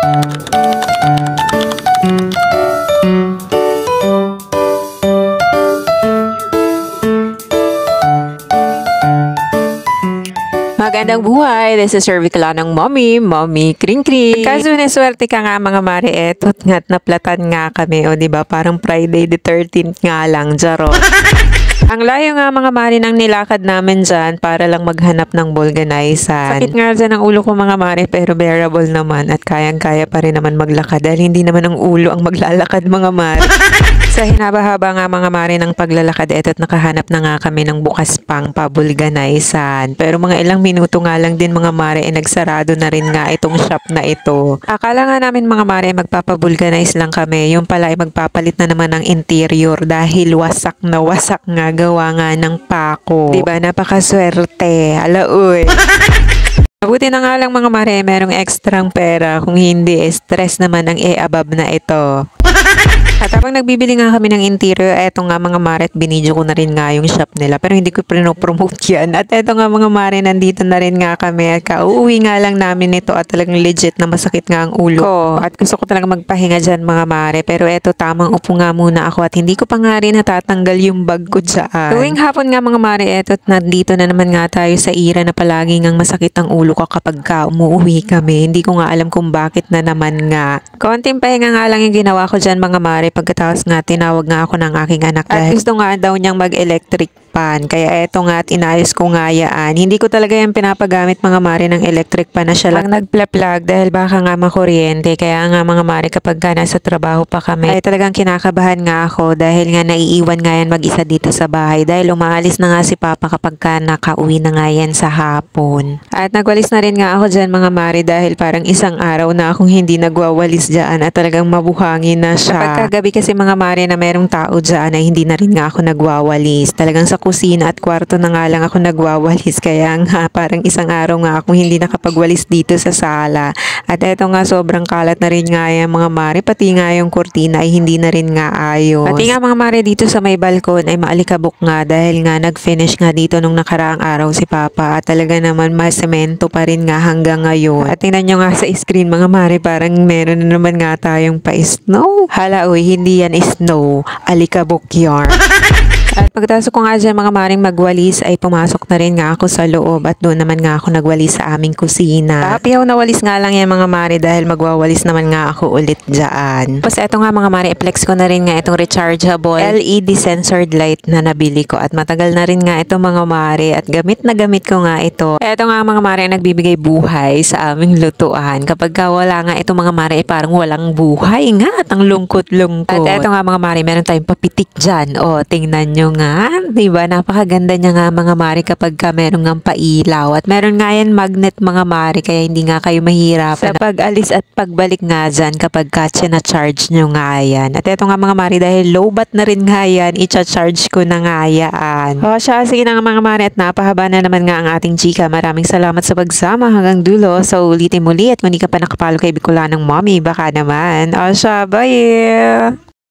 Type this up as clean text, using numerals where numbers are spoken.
Magandang buhay! This is Cervicala ng Mommy Kring Kring. Kaso naswerte ka nga mga mare, eto't nga't naplatan nga kami, o diba parang Friday the 13th nga lang, jaro. Ang layo nga mga mare ng nilakad namin dyan para lang maghanap ng vulcanizer. Sakit nga dyan ang ulo ko mga mare, pero bearable naman at kayang-kaya pa rin naman maglakad dahil hindi naman ang ulo ang maglalakad mga mare. Sa hinaba-haba nga mga mare ng paglalakad, eto't nakahanap na nga kami ng bukas pang pabulganizan. Pero mga ilang minuto nga lang din mga mare, nagsarado na rin nga itong shop na ito. Akala nga namin mga mare magpapabulganize lang kami, yung pala ay magpapalit na naman ng interior dahil wasak na wasak nga, gawa nga ng pako. Diba, napakaswerte. Uy. Mabuti na nga lang mga mare, merong ekstrang pera, kung hindi stress naman ang e-abab na ito. At habang nagbibili nga kami ng interior, eto nga mga mare, at binidyo ko na rin nga yung shop nila. Pero hindi ko promote yan. At eto nga mga mare, nandito na rin nga kami. At kauuwi nga lang namin ito at talagang legit na masakit nga ang ulo ko. At gusto ko talaga magpahinga dyan mga mare. Pero eto, tamang upo nga muna ako at hindi ko pa nga rin natatanggal yung bag ko dyan. Tuwing hapon nga mga mare, eto, nandito na naman nga tayo sa era na palagi ngang masakit ang ulo ko kapag umuwi kami. Hindi ko nga alam kung bakit na naman nga. Konting pahinga nga lang yung ginawa ko dyan mga mare. Pagkatapos nga tinawag nga ako ng aking anak at gusto nga daw niyang mag-electric pan. Kaya eto nga at inayos ko nga yaan. Hindi ko talaga yung pinapagamit mga mare ng electric pan na siya lang nagpla-plug dahil baka nga makuryente. Kaya nga mga mare kapag ka nasa trabaho pa kami ay talagang kinakabahan nga ako dahil nga naiiwan nga yan mag-isa dito sa bahay dahil umaalis na nga si Papa kapag ka nakauwi na nga yan sa hapon. At nagwalis na rin nga ako dyan mga mare dahil parang isang araw na akong hindi nagwawalis dyan at talagang mabuhangin na siya. Kapag kagabi kasi mga mare na merong tao dyan ay hindi na rin nga ako nagwawalis. Talagang sa kusina at kwarto na nga lang ako nagwawalis, kaya nga parang isang araw nga akong hindi nakapagwalis dito sa sala. At eto nga sobrang kalat na rin nga yung mga mare, pati nga yung kurtina ay hindi na rin nga ayos. Pati nga mga mare dito sa may balkon ay maalikabok nga dahil nga nag-finish nga dito nung nakaraang araw si Papa at talaga naman masemento pa rin nga hanggang ngayon. At tingnan nyo nga sa screen mga mare, parang meron na naman nga tayong pa-snow. Hala uy, hindi yan snow, alikabok yarn. At pagkatapos ko nga dyan mga maring magwalis ay pumasok na rin nga ako sa loob at doon naman nga ako nagwalis sa aming kusina. Papiyaw na walis nga lang yan mga mare dahil magwawalis naman nga ako ulit dyan. Tapos eto nga mga mare, i-flex ko na rin nga itong rechargeable LED sensored light na nabili ko at matagal na rin nga ito mga mare at gamit na gamit ko nga ito. Eto nga mga mare, nagbibigay buhay sa aming lutuan. Kapag wala nga ito mga mare, parang walang buhay nga at ang lungkot-lungkot. At eto nga mga mare, meron tayong papitik dyan. O, tingnan nyo nga, diba? Napakaganda niya nga mga mare kapag ka meron nga pailaw. At meron nga yan magnet mga mare, kaya hindi nga kayo mahirap sa pag-alis at pagbalik nga dyan kapag ka na-charge nyo nga yan. At eto nga mga mare, dahil low bat na rin nga yan, i-charge ko na nga yan. O siya, sige na nga mga mare, at napahaba na naman nga ang ating chika. Maraming salamat sa pagsama hanggang dulo. So ulitin muli at kung hindi ka pa nakapalo kay Bicolanong Mommy, baka naman. O siya, bye!